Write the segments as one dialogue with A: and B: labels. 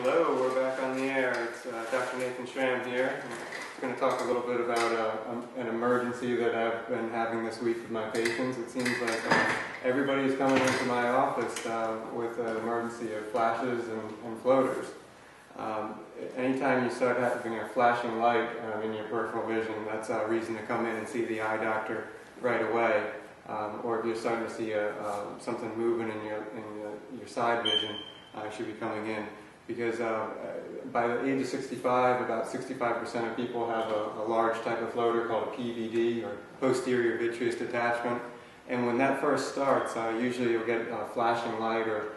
A: Hello, we're back on the air. It's Dr. Nathan Schram here. I'm going to talk a little bit about an emergency that I've been having this week with my patients. It seems like everybody's coming into my office with an emergency of flashes and floaters. Anytime you start having a flashing light in your peripheral vision, that's a reason to come in and see the eye doctor right away. Or if you're starting to see something moving in your side vision, you should be coming in. Because by the age of 65, about 65% of people have a large type of floater called a PVD, or Posterior Vitreous Detachment. And when that first starts, usually you'll get a flashing light or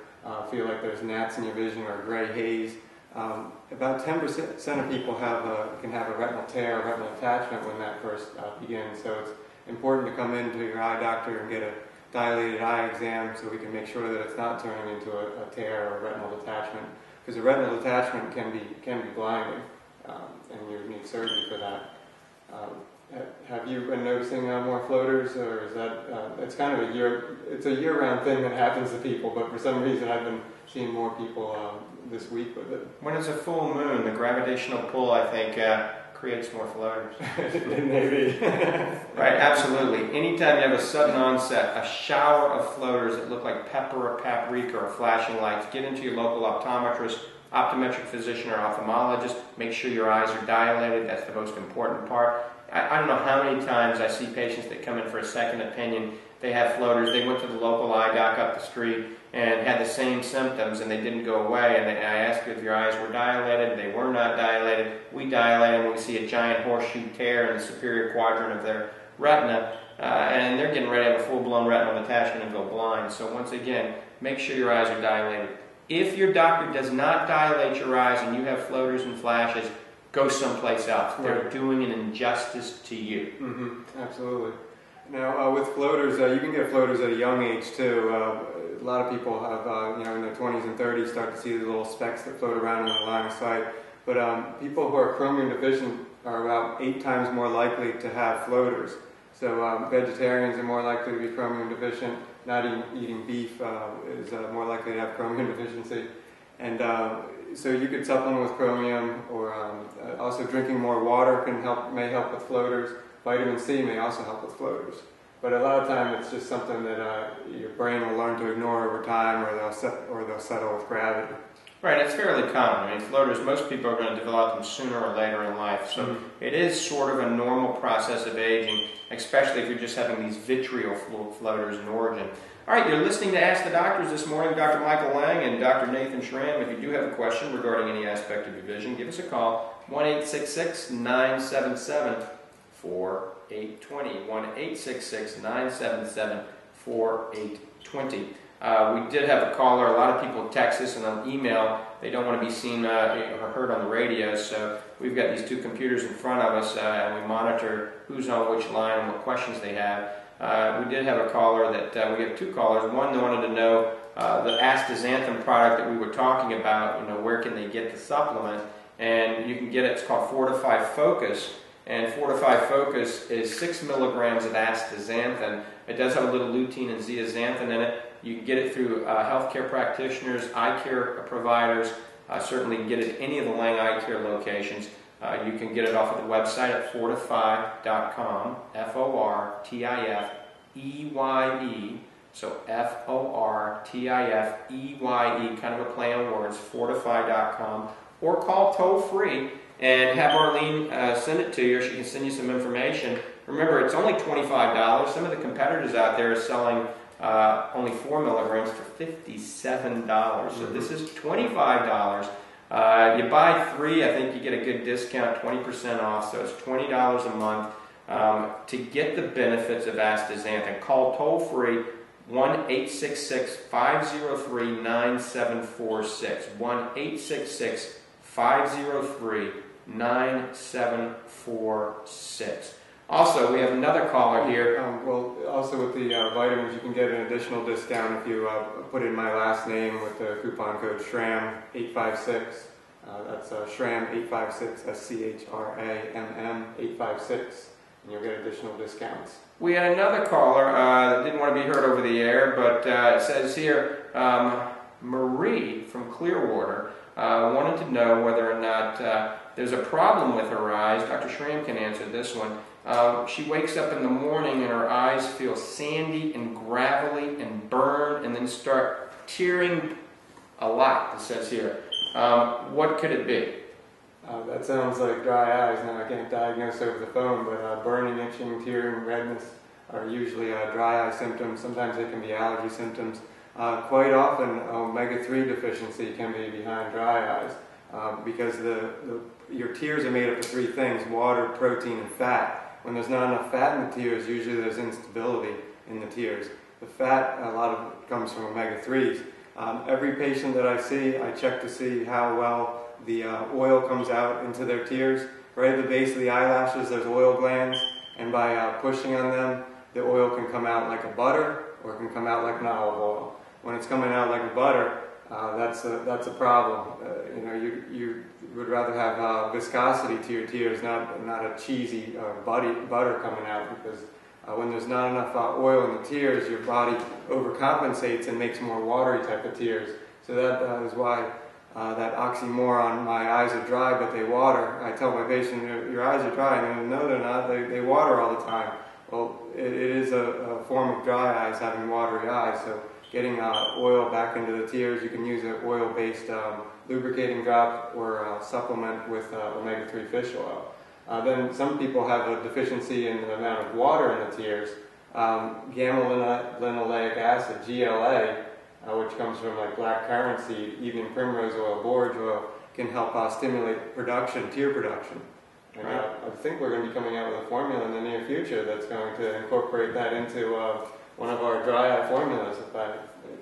A: feel like there's gnats in your vision or gray haze. About 10% of people can have a retinal tear or retinal detachment when that first begins. So it's important to come in to your eye doctor and get a dilated eye exam so we can make sure that it's not turning into a tear or retinal detachment. Because a retinal detachment can be blinding, and you need surgery for that. Have you been noticing more floaters, or is that it's kind of a year-round thing that happens to people? But for some reason, I've been seeing more people this week with it.
B: When it's a full moon, the gravitational pull, I think, creates more floaters.
A: Maybe.
B: Right, absolutely. Anytime you have a sudden onset, a shower of floaters that look like pepper or paprika or flashing lights, get into your local optometrist, optometric physician, or ophthalmologist. Make sure your eyes are dilated. That's the most important part. I don't know how many times I see patients that come in for a second opinion. They have floaters. They went to the local eye doc up the street and had the same symptoms, and they didn't go away. And I asked if your eyes were dilated. They were not dilated. We dilate them when we see a giant horseshoe tear in the superior quadrant of their retina, and they're getting ready to have a full-blown retinal detachment and go blind. So once again, make sure your eyes are dilated. If your doctor does not dilate your eyes and you have floaters and flashes, go someplace else. They're doing an injustice to you.
A: Mm-hmm. Absolutely. Now, with floaters, you can get floaters at a young age too. A lot of people have, in their 20s and 30s, start to see the little specks that float around in the line of sight. But people who are chromium deficient are about 8 times more likely to have floaters. So vegetarians are more likely to be chromium deficient. Not eating beef is more likely to have chromium deficiency. And so you could supplement with chromium, or also drinking more water may help with floaters. Vitamin C may also help with floaters. But a lot of time it's just something that your brain will learn to ignore over time, or they'll settle with gravity.
B: Right, it's fairly common. I mean, floaters, most people are going to develop them sooner or later in life. So it is sort of a normal process of aging, especially if you're just having these vitreal floaters in origin. All right, you're listening to Ask the Doctors this morning. Dr. Michael Lange and Dr. Nathan Schram. If you do have a question regarding any aspect of your vision, give us a call, 1-866-977-4820, 1-866-977-4820. We did have a caller. A lot of people text us and on email. They don't want to be seen or heard on the radio, so we've got these 2 computers in front of us, and we monitor who's on which line and what questions they have. We did have a caller that we have 2 callers. One wanted to know the astaxanthin product that we were talking about. Where can they get the supplement? And you can get it. It's called Fortify Focus, and Fortify Focus is 6 milligrams of astaxanthin. It does have a little lutein and zeaxanthin in it. You can get it through healthcare practitioners, eye care providers. Certainly get it at any of the Lange Eye Care locations. You can get it off of the website at fortify.com, F-O-R-T-I-F-E-Y-E, so F-O-R-T-I-F-E-Y-E, kind of a play on words, fortify.com, or call toll-free and have Arlene send it to you, or she can send you some information. Remember, it's only $25. Some of the competitors out there are selling only 4 milligrams for $57. So this is $25. You buy 3, I think you get a good discount, 20% off, so it's $20 a month to get the benefits of astaxanthin. Call toll-free 1-866-503-9746, 1-866-503-9746. Also, we have another caller here.
A: Also with the vitamins, you can get an additional discount if you put in my last name with the coupon code SHRAM856. That's SHRAM856, S-C-H-R-A-M-M 856, and you'll get additional discounts.
B: We had another caller that didn't want to be heard over the air, but it says here, Marie from Clearwater wanted to know whether or not there's a problem with her eyes. Dr. Schram can answer this one. She wakes up in the morning and her eyes feel sandy and gravelly and burn and then start tearing a lot, it says here. What could it be?
A: That sounds like dry eyes. Now I can't diagnose over the phone, but burning, itching, tearing, redness are usually dry eye symptoms. Sometimes they can be allergy symptoms. Quite often omega-3 deficiency can be behind dry eyes because your tears are made up of three things: water, protein, and fat. When there's not enough fat in the tears, usually there's instability in the tears. The fat, a lot of it comes from omega-3s. Every patient that I see, I check to see how well the oil comes out into their tears. Right at the base of the eyelashes, there's oil glands, and by pushing on them, the oil can come out like a butter, or it can come out like an olive oil. When it's coming out like a butter, that's a problem. You would rather have viscosity to your tears, not a cheesy butter coming out, because when there's not enough oil in the tears, your body overcompensates and makes more watery type of tears. So that is why that oxymoron, my eyes are dry but they water. I tell my patient, your eyes are dry, and no, they're not, they water all the time. Well, it is a form of dry eyes, having watery eyes. So getting oil back into the tears, you can use an oil-based lubricating drop or supplement with omega-3 fish oil. Then some people have a deficiency in the amount of water in the tears. Gamma-linoleic acid, GLA, which comes from like black currant seed, evening primrose oil, borage oil, can help stimulate production, tear production. And,
B: right.
A: I think we're going to be coming out with a formula in the near future that's going to incorporate that into one of our dry eye formulas.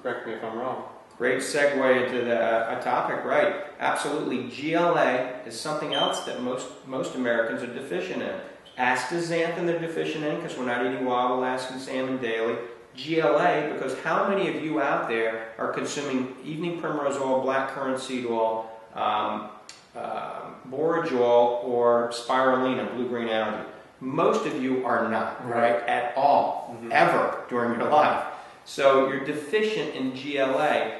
A: Correct me if I'm wrong.
B: Great segue into a topic, right? Absolutely. GLA is something else that most Americans are deficient in. Astaxanthin they're deficient in because we're not eating wild Alaskan salmon daily. GLA, because how many of you out there are consuming evening primrose oil, black currant seed oil, borage oil, or spirulina, blue-green algae? Most of you are not, right, at all, ever during your life. So you're deficient in GLA,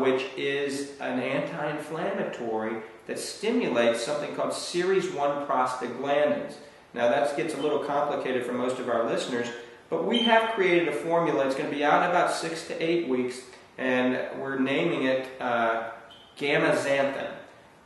B: which is an anti-inflammatory that stimulates something called series 1 prostaglandins. Now that gets a little complicated for most of our listeners, but we have created a formula. It's going to be out in about 6 to 8 weeks, and we're naming it Xanthin.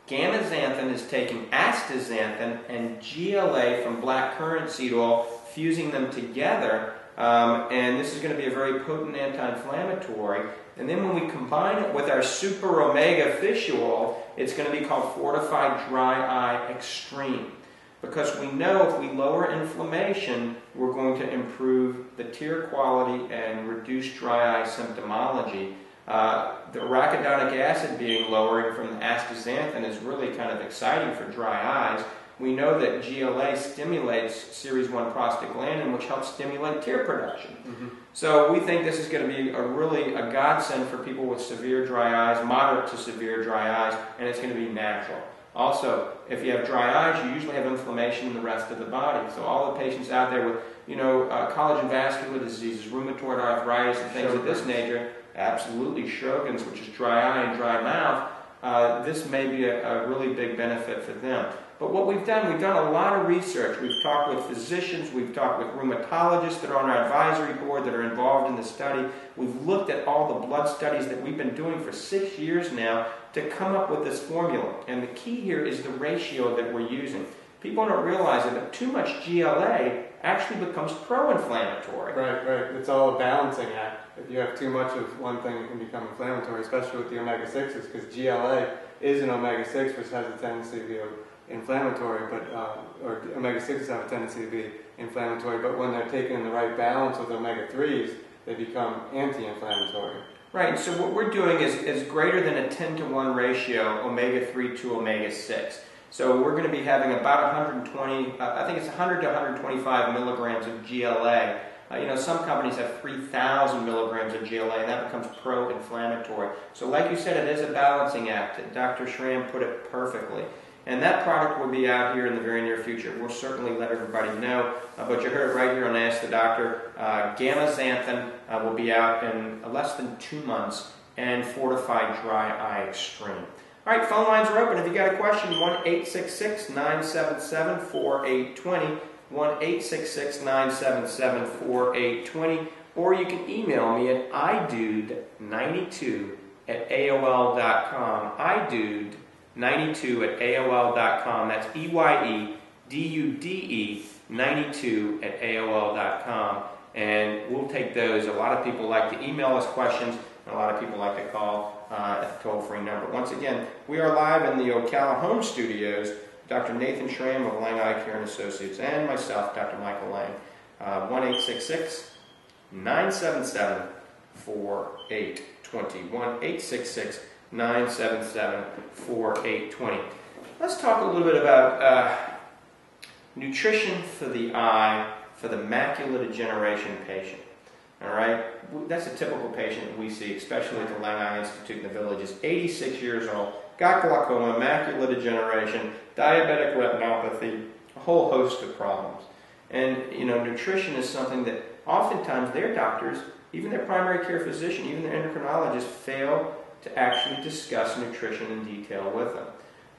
B: Xanthin is taking astaxanthin and GLA from black currant seed oil, fusing them together, and this is going to be a very potent anti-inflammatory. And then when we combine it with our super omega fish oil, it's going to be called Fortified Dry Eye Extreme. Because we know if we lower inflammation, we're going to improve the tear quality and reduce dry eye symptomology. The arachidonic acid being lowered from the astaxanthin is really kind of exciting for dry eyes. We know that GLA stimulates series 1 prostaglandin, which helps stimulate tear production. So we think this is going to be a godsend for people with severe dry eyes, moderate to severe dry eyes, and it's going to be natural. Also, if you have dry eyes, you usually have inflammation in the rest of the body. So all the patients out there with, collagen vascular diseases, rheumatoid arthritis, and things of this nature, absolutely Sjogren's, which is dry eye and dry mouth, this may be a really big benefit for them. But what we've done a lot of research. We've talked with physicians, we've talked with rheumatologists that are on our advisory board that are involved in the study. We've looked at all the blood studies that we've been doing for 6 years now to come up with this formula. And the key here is the ratio that we're using. People don't realize that too much GLA actually becomes pro-inflammatory.
A: Right. It's all a balancing act. If you have too much of one thing, it can become inflammatory, especially with the omega-6s, because GLA is an omega-6, which has a tendency to be inflammatory, or omega-6s have a tendency to be inflammatory, but when they're taken in the right balance with omega-3s, they become anti-inflammatory.
B: Right, so what we're doing is greater than a 10-to-1 ratio, omega-3 to omega-6. So we're going to be having about 120, I think it's 100 to 125 milligrams of GLA. Some companies have 3,000 milligrams of GLA, and that becomes pro-inflammatory. So like you said, it is a balancing act. Dr. Schram put it perfectly. And that product will be out here in the very near future. We'll certainly let everybody know. But you heard it right here on Ask the Doctor. Xanthin will be out in less than 2 months. and Fortified Dry Eye Extreme. All right, phone lines are open. If you got a question, 1-866-977-4820, 1-866-977-4820, or you can email me at idude92@aol.com, idude92@aol.com. That's EYEDUDE 92@aol.com, and we'll take those. A lot of people like to email us questions, and a lot of people like to call at the toll-free number. Once again, we are live in the Ocala home studios. Dr. Nathan Schram of Lange Eye Care and Associates, and myself, Dr. Michael Lange. 1-866-977-4820. 1-866-977-4820. Let's talk a little bit about nutrition for the eye for the macular degeneration patient. All right, that's a typical patient that we see, especially at the Lange Eye Institute in the Village. Is 86 years old, got glaucoma, macular degeneration, diabetic retinopathy, a whole host of problems. And you know, nutrition is something that oftentimes their doctors, even their primary care physician, even their endocrinologist, fail to actually discuss nutrition in detail with them.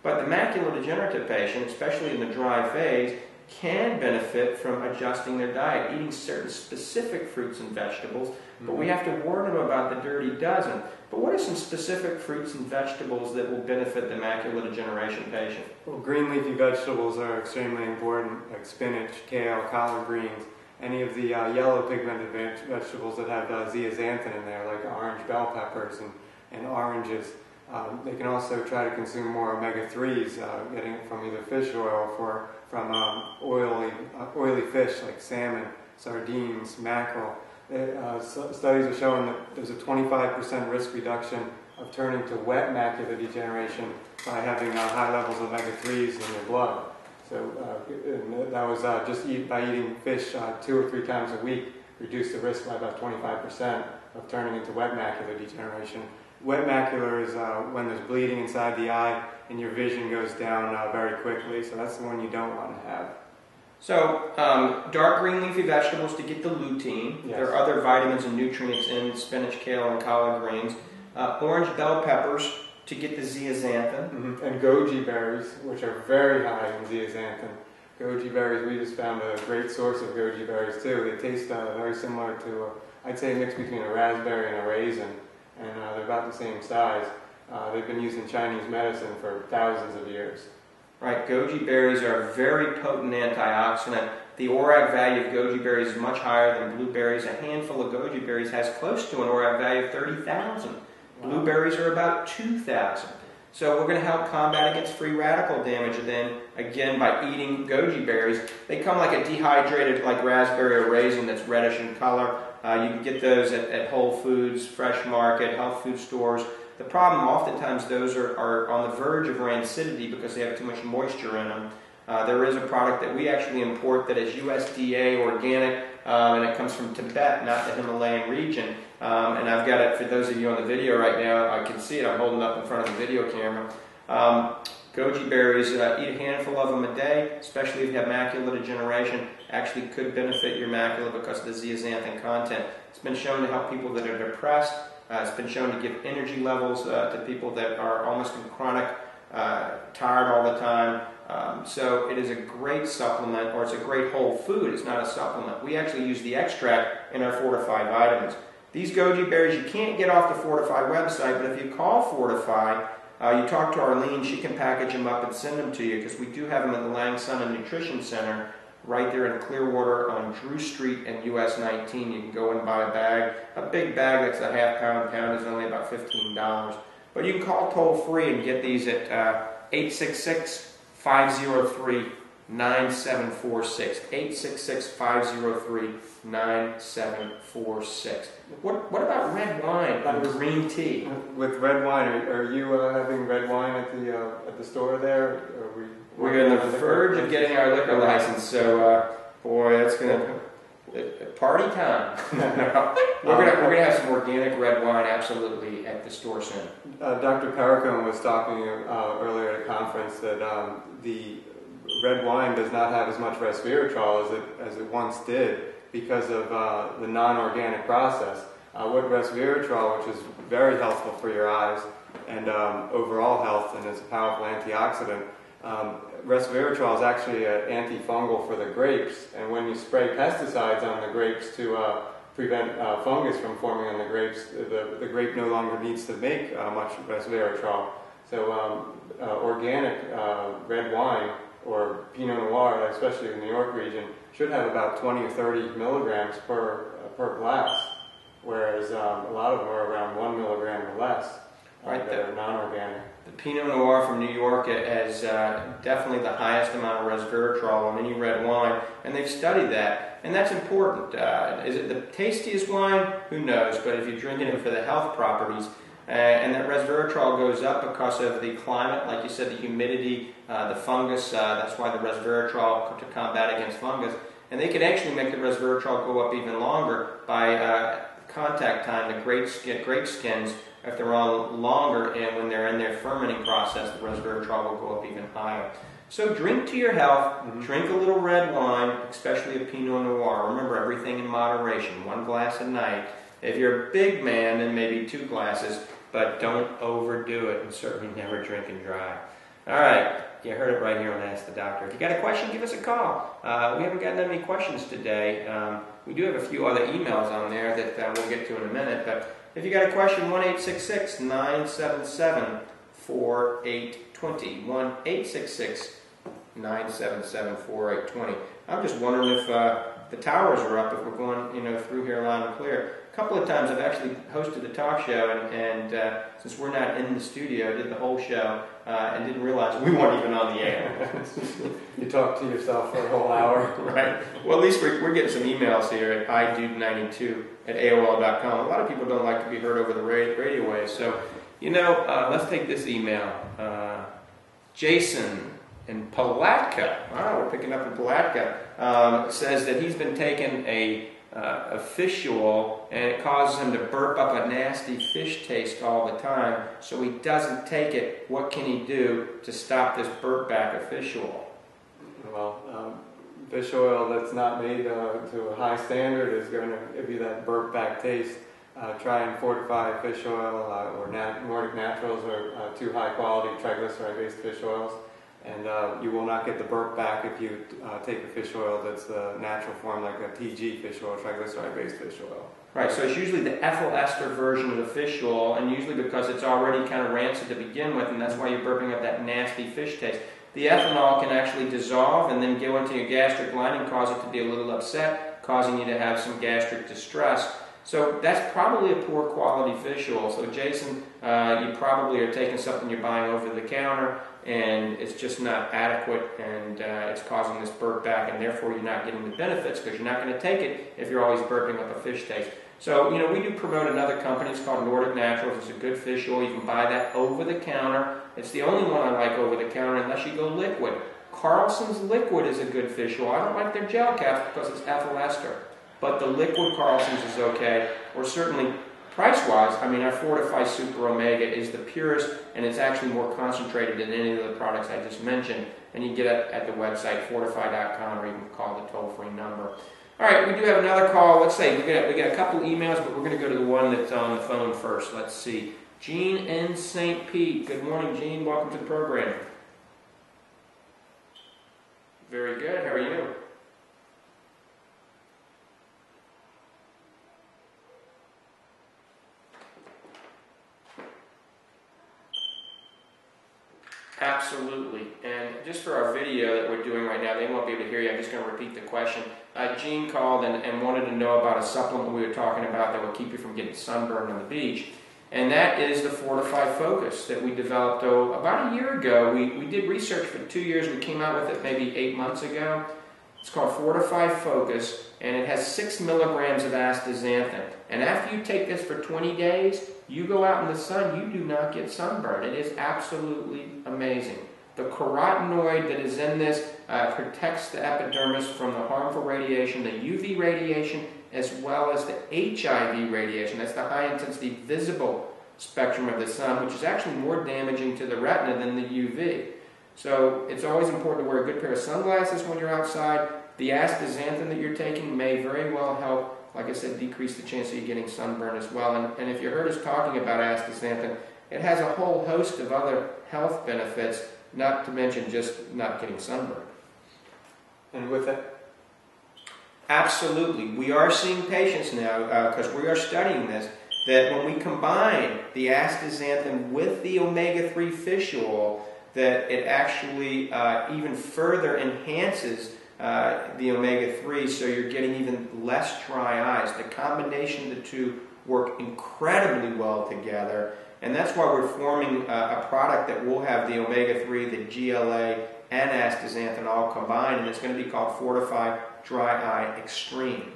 B: But the macular degenerative patient, especially in the dry phase, can benefit from adjusting their diet, eating certain specific fruits and vegetables, but we have to warn them about the dirty dozen. But what are some specific fruits and vegetables that will benefit the macular degeneration patient?
A: Well, green leafy vegetables are extremely important, like spinach, kale, collard greens, any of the yellow pigmented vegetables that have zeaxanthin in there, like orange bell peppers and oranges. They can also try to consume more omega-3s, getting it from either fish oil or from oily fish like salmon, sardines, mackerel. Studies are showing that there's a 25% risk reduction of turning to wet macular degeneration by having high levels of omega-3s in your blood. So that was just by eating fish 2 or 3 times a week, reduced the risk by about 25% of turning into wet macular degeneration. Wet macular is when there's bleeding inside the eye and your vision goes down very quickly, so that's the one you don't want to have.
B: So, dark green leafy vegetables to get the lutein. Yes. There are other vitamins and nutrients in spinach, kale, and collard greens. Orange bell peppers to get the zeaxanthin.
A: And goji berries, which are very high in zeaxanthin. Goji berries, we just found a great source of goji berries too. They taste very similar to, I'd say, a mix between a raspberry and a raisin. And they're about the same size. They've been used in Chinese medicine for thousands of years.
B: Right, goji berries are a very potent antioxidant. The ORAC value of goji berries is much higher than blueberries. A handful of goji berries has close to an ORAC value of 30,000. Blueberries are about 2,000. So we're going to help combat against free radical damage, and then again by eating goji berries. They come like a dehydrated, like raspberry or raisin that's reddish in color. You can get those at Whole Foods, Fresh Market, health food stores. The problem, oftentimes, those are on the verge of rancidity because they have too much moisture in them. There is a product that we actually import that is USDA organic, and it comes from Tibet, not the Himalayan region. And I've got it for those of you on the video right now. I can see it. I'm holding it up in front of the video camera. Goji berries, eat a handful of them a day, especially if you have macular degeneration. Actually could benefit your macula because of the zeaxanthin content. It's been shown to help people that are depressed. It's been shown to give energy levels to people that are almost in chronic, tired all the time. So it is a great supplement, or it's a great whole food. It's not a supplement. We actually use the extract in our Fortify vitamins. These goji berries you can't get off the Fortify website, but if you call Fortify, you talk to Arlene, she can package them up and send them to you, because we do have them at the Lange Sun and Nutrition Center right there in Clearwater on Drew Street and US 19. You can go and buy a bag. A big bag that's a half pound is only about $15. But you can call toll free and get these at 866-503-9746. 866-503-9746. What about red wine or green tea?
A: With red wine, are you having red wine at the store there?
B: We're on the verge of getting our liquor license, so boy, that's gonna party time. We're gonna have some organic red wine, absolutely, at the store soon.
A: Dr. Perricone was talking earlier at a conference that the red wine does not have as much resveratrol as it once did because of the non-organic process. What resveratrol, which is very healthful for your eyes and overall health, and it's a powerful antioxidant. Resveratrol is actually an antifungal for the grapes, and when you spray pesticides on the grapes to prevent fungus from forming on the grapes, the grape no longer needs to make much resveratrol. So organic red wine or Pinot Noir, especially in the New York region, should have about 20 or 30 milligrams per glass, whereas a lot of them are around 1 milligram or less that are non-organic.
B: The Pinot Noir from New York has definitely the highest amount of resveratrol in any red wine, and they've studied that, and that's important. Is it the tastiest wine? Who knows, but if you're drinking it for the health properties, and that resveratrol goes up because of the climate, like you said, the humidity, the fungus, that's why the resveratrol to combat against fungus, and they can actually make the resveratrol go up even longer by contact time. The grape skins, if they're on longer, and when they're in their fermenting process, the resveratrol will go up even higher. So drink to your health, drink a little red wine, especially a Pinot Noir. Remember, everything in moderation, 1 glass a night. If you're a big man, then maybe 2 glasses, but don't overdo it, and certainly never drink and drive. All right, you heard it right here on Ask the Doctor. If you got a question, give us a call. We haven't gotten that many questions today. We do have a few other emails on there that we'll get to in a minute, but if you got a question, 1-866-977-4820. 1-866-977-4820. I'm just wondering if the towers are up, if we're going through here loud and clear. A couple of times I've actually hosted a talk show, and since we're not in the studio, I did the whole show and didn't realize we weren't even on the air.
A: You talk to yourself for a whole hour.
B: Right. Well, at least we're getting some emails here at idude92@aol.com. A lot of people don't like to be heard over the radio waves. So, let's take this email. Jason in Palatka, wow, we're picking up in Palatka, says that he's been taking a fish oil, and it causes him to burp up a nasty fish taste all the time, so he doesn't take it. What can he do to stop this burp back of fish oil?
A: Well, fish oil that's not made to a high standard is going to give you that burp back taste. Try and fortify fish oil, or Nordic Naturals, or 2 high quality triglyceride-based fish oils. And you will not get the burp back if you take a fish oil that's the natural form, like a TG fish oil, triglyceride-based fish oil.
B: Right, so it's usually the ethyl ester version of the fish oil, and usually because it's already kind of rancid to begin with, and that's why you're burping up that nasty fish taste. The ethanol can actually dissolve and then go into your gastric lining, cause it to be a little upset, causing you to have some gastric distress. So that's probably a poor quality fish oil. So Jason, you probably are taking something you're buying over the counter, and it's just not adequate, and it's causing this burp back, and therefore you're not getting the benefits because you're not going to take it if you're always burping up a fish taste. So, we do promote another company. It's called Nordic Naturals. It's a good fish oil. You can buy that over the counter. It's the only one I like over the counter unless you go liquid. Carlson's liquid is a good fish oil. I don't like their gel caps because it's ethyl ester. But the liquid Carlson's is okay, or certainly price-wise, our Fortify Super Omega is the purest, and it's actually more concentrated than any of the products I just mentioned. And you can get it at the website, fortify.com, or you can call the toll-free number. All right, we do have another call. Let's say we got a couple emails, but we're going to go to the one that's on the phone first. Let's see. Jean in St. Pete. Good morning, Jean. Welcome to the program. Very good. How are you? Absolutely. And just for our video that we're doing right now, they won't be able to hear you. I'm just going to repeat the question. Jean called and wanted to know about a supplement we were talking about that will keep you from getting sunburned on the beach. And that is the Fortify Focus that we developed about a year ago. We did research for 2 years. We came out with it maybe 8 months ago. It's called Fortify Focus, and it has 6 milligrams of astaxanthin. And after you take this for 20 days, you go out in the sun, you do not get sunburned. It is absolutely amazing. The carotenoid that is in this protects the epidermis from the harmful radiation, the UV radiation, as well as the HIV radiation. That's the high-intensity visible spectrum of the sun, which is actually more damaging to the retina than the UV. So it's always important to wear a good pair of sunglasses when you're outside. The astaxanthin that you're taking may very well help like I said, decrease the chance of you getting sunburn as well. And if you heard us talking about astaxanthin, it has a whole host of other health benefits, not to mention just not getting sunburn.
A: And with that?
B: Absolutely. We are seeing patients now, because we are studying this, that when we combine the astaxanthin with the omega-3 fish oil, that it actually even further enhances the omega-3, so you're getting even less dry eyes. The combination of the two work incredibly well together, and that's why we're forming a product that will have the omega-3, the GLA, and astaxanthin all combined, and it's going to be called Fortify Dry Eye Extreme.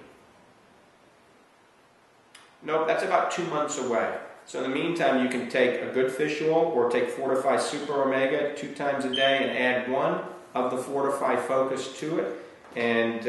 B: Nope, that's about 2 months away. So in the meantime, you can take a good fish oil or take Fortify Super Omega 2 times a day and add one of the Fortify Focus to it, and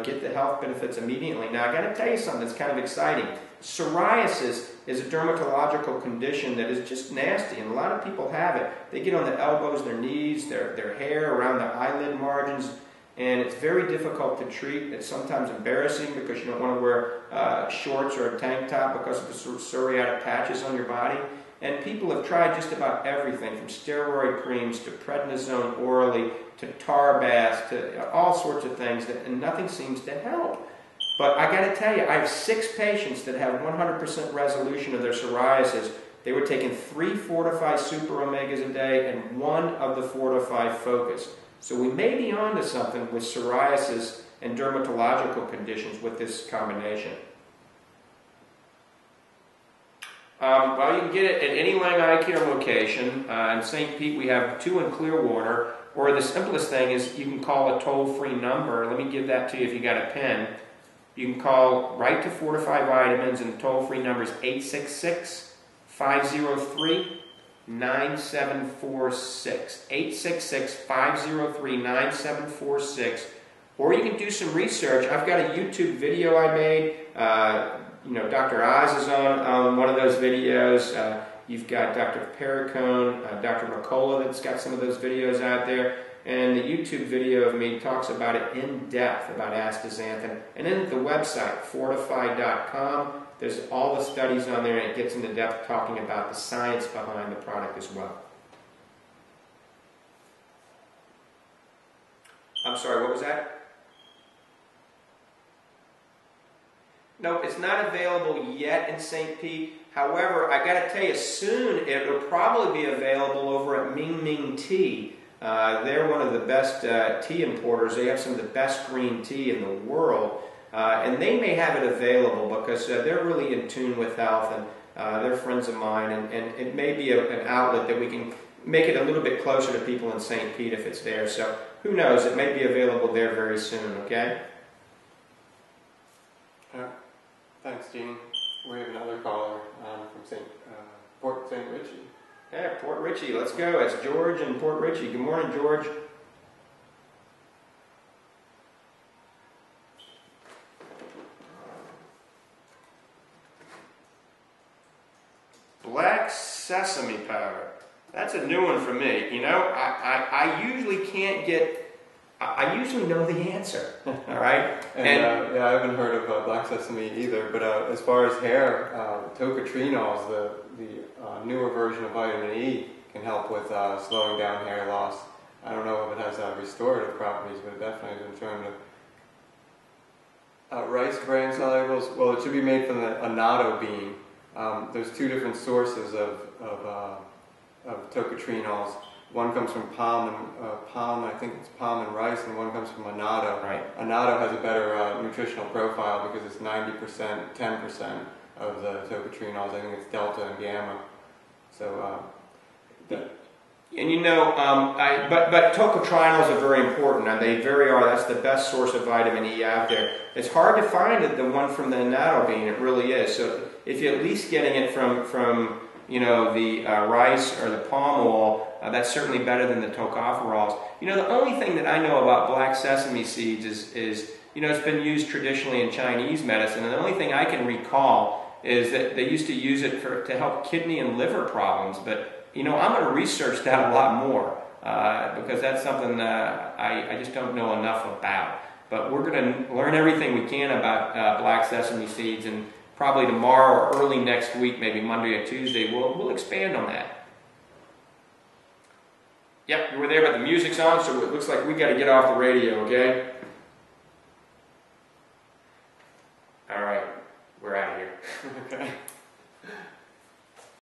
B: get the health benefits immediately. Now, I got to tell you something that's kind of exciting. Psoriasis is a dermatological condition that is just nasty, and a lot of people have it. They get on the elbows, their knees, their hair, around the eyelid margins, and it's very difficult to treat. It's sometimes embarrassing because you don't want to wear shorts or a tank top because of the psoriatic patches on your body. And people have tried just about everything, from steroid creams to prednisone orally to tar baths to all sorts of things, and nothing seems to help. But I got to tell you, I have 6 patients that have 100% resolution of their psoriasis. They were taking 3 Fortify Super Omegas a day and 1 of the Fortify Focus. So we may be onto something with psoriasis and dermatological conditions with this combination. Well, you can get it at any Lange Eye Care location. In St. Pete, we have 2 in Clearwater. Or the simplest thing is you can call a toll-free number. Let me give that to you if you got a pen. You can call right to Fortify Vitamins, and the toll-free number is 866-503-9746. 866-503-9746. Or you can do some research. I've got a YouTube video I made. Dr. Oz is on one of those videos. You've got Dr. Perricone, Dr. McCullough that's got some of those videos out there. And the YouTube video of me talks about it in depth, about astaxanthin. And then at the website, fortify.com, there's all the studies on there, and it gets into depth talking about the science behind the product as well. I'm sorry, what was that? Nope, it's not available yet in St. Pete. However, I got to tell you, soon it will probably be available over at Ming Ming Tea. They're one of the best tea importers. They have some of the best green tea in the world. And they may have it available because they're really in tune with health, and they're friends of mine. And it may be an outlet that we can make it a little bit closer to people in St. Pete if it's there. So who knows? It may be available there very soon, okay?
A: Thanks, Jeannie. We have another caller from Port St. Richie.
B: Yeah, Port Richie. Let's go. It's George in Port Richie. Good morning, George. Black sesame powder. That's a new one for me. You know, I usually can't get... I usually know the answer, all right?
A: and I haven't heard of black sesame either, but as far as hair, tocotrienol is the newer version of vitamin E, can help with slowing down hair loss. I don't know if it has restorative properties, but it definitely has been shown to... rice bran solubles, well, it should be made from the annatto bean. There's 2 different sources of tocotrienols. One comes from palm, I think it's palm and rice, and one comes from annatto.
B: Right.
A: Annatto has a better nutritional profile because it's 90%, 10% of the tocotrienols. I think it's delta and gamma. So,
B: and you know, but tocotrienols are very important, and they are. That's the best source of vitamin E out there. It's hard to find the one from the annatto bean. It really is. So if you're at least getting it from the rice or the palm oil, that's certainly better than the tocopherols. You know, the only thing that I know about black sesame seeds is it's been used traditionally in Chinese medicine, and the only thing I can recall is that they used to use it to help kidney and liver problems. But, I'm going to research that a lot more because that's something I just don't know enough about. But we're going to learn everything we can about black sesame seeds, and probably tomorrow or early next week, maybe Monday or Tuesday, we'll expand on that. Yep, you were there, but the music's on, so it looks like we got to get off the radio, okay? All right, we're out of here.
A: Okay.